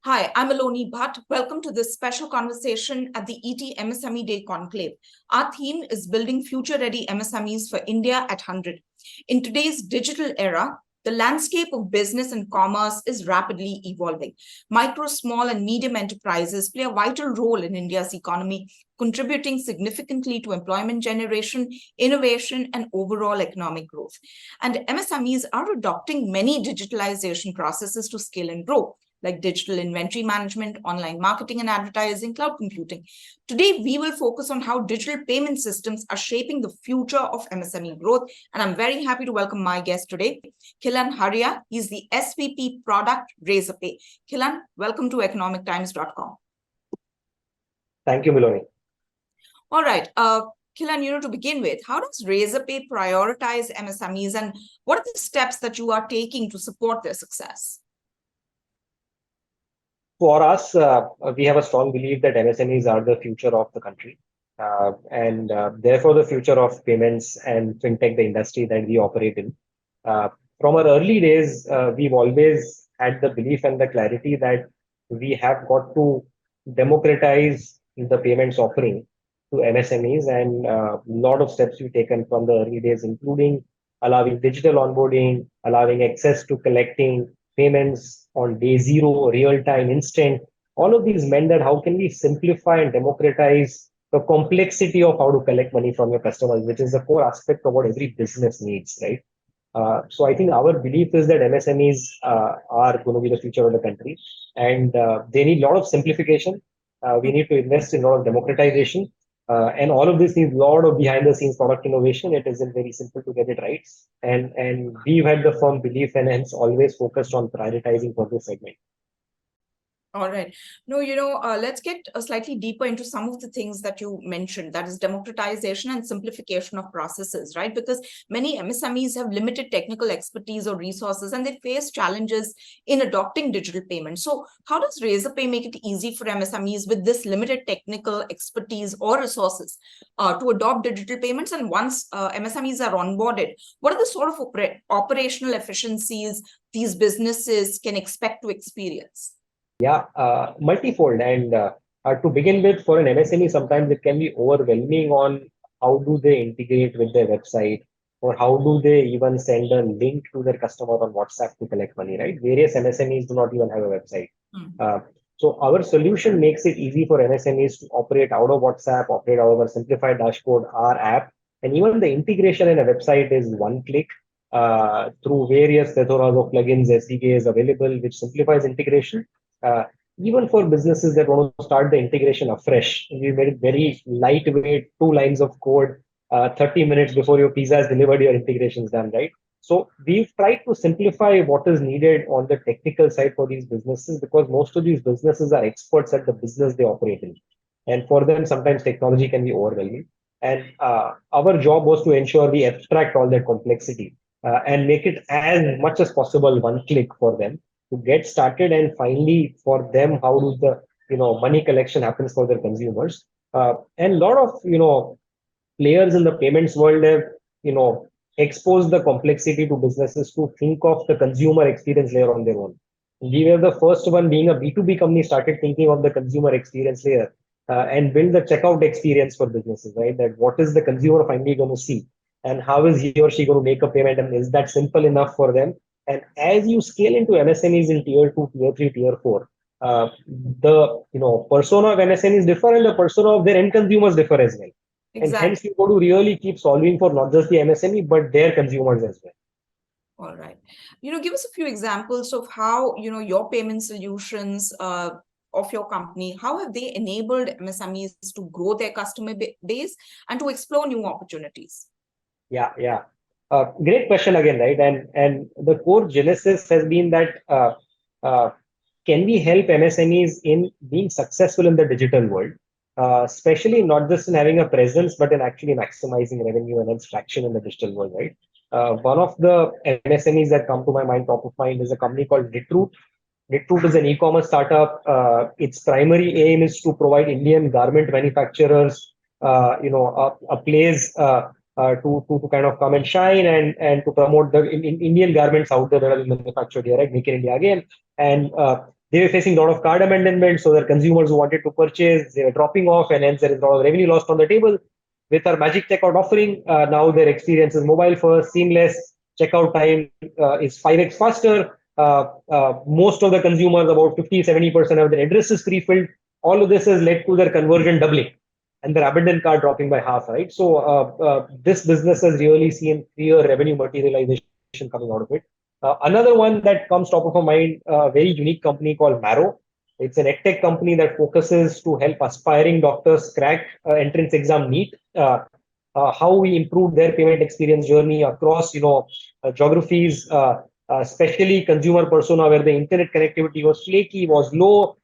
Hi, I'm Miloni Bhatt. Welcome to this special conversation at the ET MSME Day Conclave. Our theme is building future-ready MSMEs for India at 100. In today's digital era, the landscape of business and commerce is rapidly evolving. Micro, small, and medium enterprises play a vital role in India's economy, contributing significantly to employment generation, innovation, and overall economic growth. And MSMEs are adopting many digitalization processes to scale and grow, like digital inventory management, online marketing and advertising, cloud computing. Today, we will focus on how digital payment systems are shaping the future of MSME growth. And I'm very happy to welcome my guest today, Khilan Haria. He's the SVP Product Razorpay. Khilan, welcome to economictimes.com. Thank you, Miloni. All right. Khilan, to begin with, how does Razorpay prioritize MSMEs and what are the steps that you are taking to support their success? For us, we have a strong belief that MSMEs are the future of the country, and therefore the future of payments and fintech, the industry that we operate in. From our early days, we've always had the belief and the clarity that we have got to democratize the payments offering to MSMEs, and a lot of steps we've taken from the early days, including allowing digital onboarding, allowing access to collecting payments on day zero, real time, instant. All of these meant that how can we simplify and democratize the complexity of how to collect money from your customers, which is the core aspect of what every business needs, right? So I think our belief is that MSMEs are going to be the future of the country, and they need a lot of simplification. We need to invest in a lot of democratization. And all of this needs a lot of behind the scenes product innovation. It isn't very simple to get it right. And we've had the firm belief and hence always focused on prioritizing for this segment. All right. No, let's get slightly deeper into some of the things that you mentioned, that is democratization and simplification of processes, right? Because many MSMEs have limited technical expertise or resources, and they face challenges in adopting digital payments. So how does Razorpay make it easy for MSMEs with this limited technical expertise or resources to adopt digital payments? And once MSMEs are onboarded, what are the sort of operational efficiencies these businesses can expect to experience? Yeah, multifold. And to begin with, for an MSME, sometimes it can be overwhelming on how do they integrate with their website, or how do they even send a link to their customer on WhatsApp to collect money, right? Various MSMEs do not even have a website. So our solution makes it easy for MSMEs to operate out of WhatsApp, operate out of a simplified dashboard, our app, and even the integration in a website is one click through various plethoras of plugins, SDKs available, which simplifies integration. Uh, Even for businesses that want to start the integration afresh, we made it very lightweight, 2 lines of code, 30 minutes before your pizza is delivered, your integration is done, right? So we've tried to simplify what is needed on the technical side for these businesses, because most of these businesses are experts at the business they operate in. And for them, sometimes technology can be overwhelming. And our job was to ensure we abstract all that complexity and make it as much as possible one click for them to get started, and finally for them how do the money collection happens for their consumers. And a lot of players in the payments world have exposed the complexity to businesses to think of the consumer experience layer on their own. We were the first one, being a B2B company, started thinking of the consumer experience layer and build the checkout experience for businesses, right? That what is the consumer finally going to see, and how is he or she going to make a payment, and is that simple enough for them? And as you scale into MSMEs in tier 2, tier 3, tier 4, the persona of MSMEs differ, and the persona of their end consumers differ as well. Exactly. And hence you got to really keep solving for not just the MSME but their consumers as well. All right. Give us a few examples of how your payment solutions of your company, how have they enabled MSMEs to grow their customer base and to explore new opportunities? Yeah. Great question again, right? And the core genesis has been that can we help MSMEs in being successful in the digital world, especially not just in having a presence, but in actually maximizing revenue and traction in the digital world, right? One of the MSMEs that come to my mind, top of mind, is a company called Decode. Decode is an e-commerce startup. Its primary aim is to provide Indian garment manufacturers, a place to kind of come and shine and to promote the in Indian garments out there that are manufactured here, right? Make in India again. And they were facing a lot of card abandonment, so their consumers who wanted to purchase, they were dropping off, and hence there is a lot of revenue lost on the table. With our Magic Checkout offering, now their experience is mobile first, seamless, checkout time is 5x faster. Most of the consumers, about 50-70% of their address is pre-filled. All of this has led to their conversion doubling and their abandoned cart dropping by half, right? So this business has really seen clear revenue materialization coming out of it. Another one that comes top of our mind, a very unique company called Marrow. It's an edtech company that focuses to help aspiring doctors crack entrance exam NEET. How we improve their payment experience journey across, geographies, especially consumer persona where the internet connectivity was flaky, was low.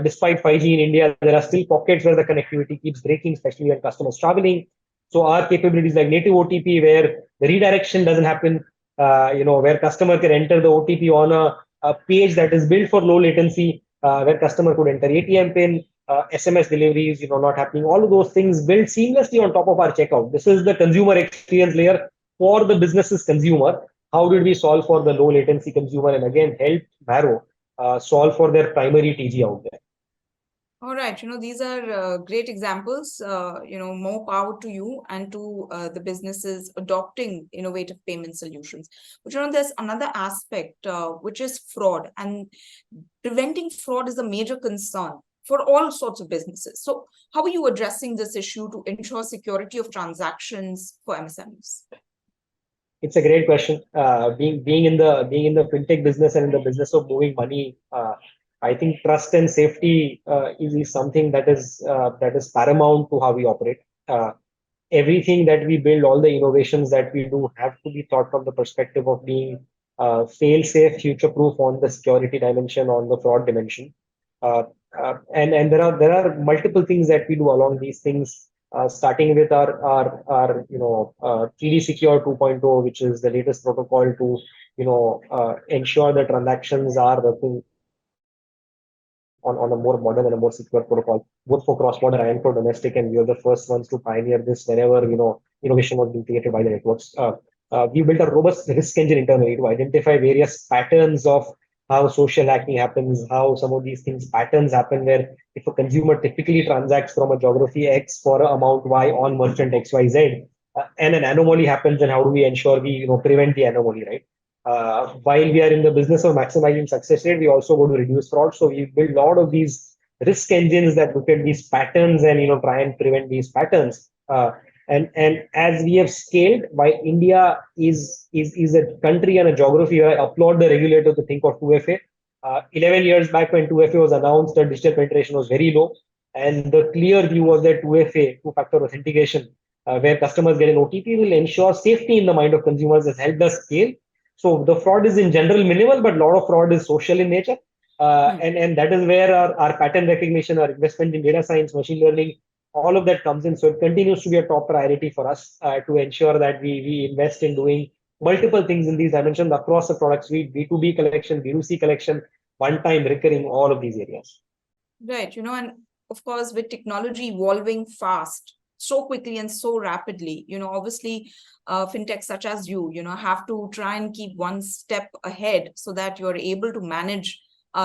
Despite 5G in India, there are still pockets where the connectivity keeps breaking, especially when customers traveling. So our capabilities like native OTP, where the redirection doesn't happen, where customer can enter the OTP on a page that is built for low latency, where customer could enter ATM pin, SMS deliveries, not happening. All of those things built seamlessly on top of our checkout. This is the consumer experience layer for the business's consumer. How did we solve for the low latency consumer and again help Marrow solve for their primary TG out there? All right, these are great examples. More power to you and to the businesses adopting innovative payment solutions. But there's another aspect which is fraud, and preventing fraud is a major concern for all sorts of businesses. So, how are you addressing this issue to ensure security of transactions for MSMEs? It's a great question. Being in the fintech business and in the business of moving money, I think trust and safety is something that is paramount to how we operate. Everything that we build, all the innovations that we do, have to be thought from the perspective of being fail-safe, future-proof on the security dimension, on the fraud dimension. And there are multiple things that we do along these things. Starting with our 3D Secure 2.0, which is the latest protocol to ensure that transactions are working on a more modern and a more secure protocol, both for cross-border and for domestic. And we are the first ones to pioneer this whenever innovation was being created by the networks. We built a robust risk engine internally to identify various patterns of how social hacking happens, how some of these patterns happen, where if a consumer typically transacts from a geography X for an amount Y on merchant XYZ, and an anomaly happens, then how do we ensure we prevent the anomaly, right? While we are in the business of maximizing success rate, we also go to reduce fraud. So we build a lot of these risk engines that look at these patterns and try and prevent these patterns. And as we have scaled, why India is a country and a geography where I applaud the regulator to think of 2FA. 11 years back when 2FA was announced, the digital penetration was very low. And the clear view was that 2FA, two-factor authentication, where customers get an OTP, will ensure safety in the mind of consumers, has helped us scale. So the fraud is in general minimal, but a lot of fraud is social in nature. And that is where our pattern recognition, our investment in data science, machine learning, all of that comes in. So it continues to be a top priority for us to ensure that we invest in doing multiple things in these dimensions across the product suite, B2B collection, B2C collection, one-time recurring, all of these areas. Right, and of course, with technology evolving fast, so quickly and so rapidly, obviously, fintechs such as you, have to try and keep one step ahead so that you're able to manage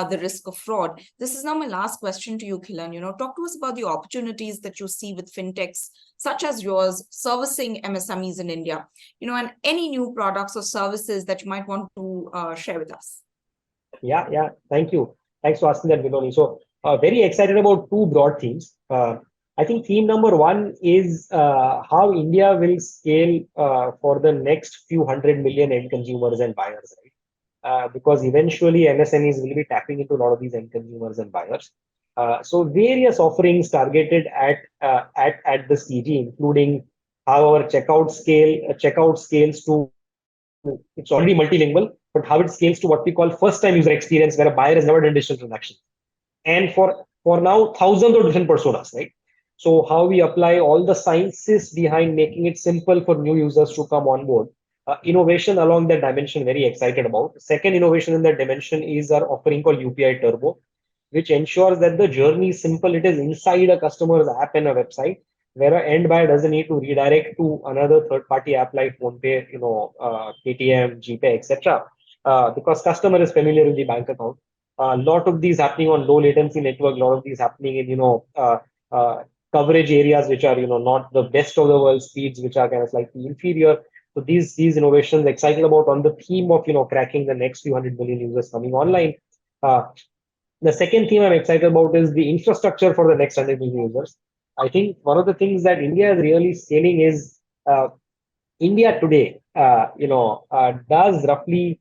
the risk of fraud. This is now my last question to you, Khilan. Talk to us about the opportunities that you see with fintechs such as yours servicing MSMEs in India, and any new products or services that you might want to share with us. Yeah. Thank you. Thanks for asking that, Miloni. So very excited about two broad themes. I think theme number one is how India will scale for the next few 100 million end consumers and buyers, right? Because eventually MSMEs will be tapping into a lot of these end consumers and buyers. So various offerings targeted at the CG, including how our checkout scales to, it's already multilingual, but how it scales to what we call first-time user experience, where a buyer has never done digital transaction. And for now, thousands of different personas, right? So how we apply all the sciences behind making it simple for new users to come on board. Innovation along that dimension, very excited about. Second innovation in that dimension is our offering called UPI Turbo, which ensures that the journey is simple. It is inside a customer's app and a website, where an end buyer doesn't need to redirect to another third-party app like PhonePe, KTM, GPay, etc. Because customer is familiar with the bank account. A lot of these happening on low latency network, a lot of these happening in, uh, coverage areas which are, not the best of the world, speeds which are kind of slightly inferior. So these innovations excited about on the theme of, cracking the next few 100 million users coming online. The second theme I'm excited about is the infrastructure for the next 100 million users. I think one of the things that India is really scaling is India today, does roughly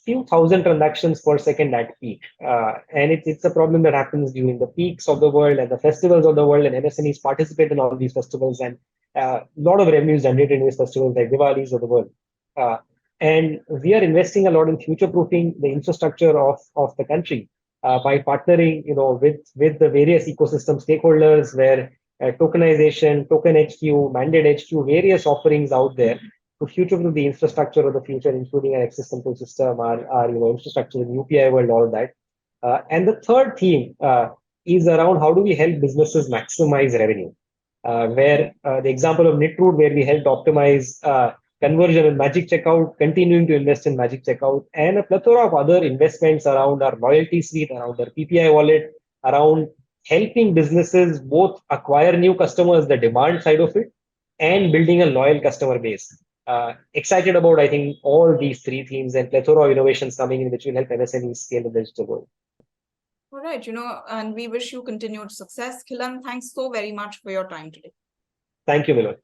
few thousand transactions per second at peak. And it's a problem that happens during the peaks of the world and the festivals of the world, and MSMEs participate in all these festivals, and a lot of revenues generated in these festivals like Diwalis of the world. Uh, and we are investing a lot in future-proofing the infrastructure of the country by partnering, with the various ecosystem stakeholders where tokenization, token HQ, mandate HQ, various offerings out there to future-proof the infrastructure of the future, including an access control system, our infrastructure in UPI world, all of that. And the third theme is around how do we help businesses maximize revenue. Where the example of Nitroot, where we helped optimize conversion in Magic Checkout, continuing to invest in Magic Checkout, and a plethora of other investments around our loyalty suite, around our PPI wallet, around helping businesses both acquire new customers, the demand side of it, and building a loyal customer base. Excited about, I think, all these three themes and plethora of innovations coming in which will help MSMEs scale in the digital world. All right, and we wish you continued success. Khilan, thanks so very much for your time today. Thank you, Miloni.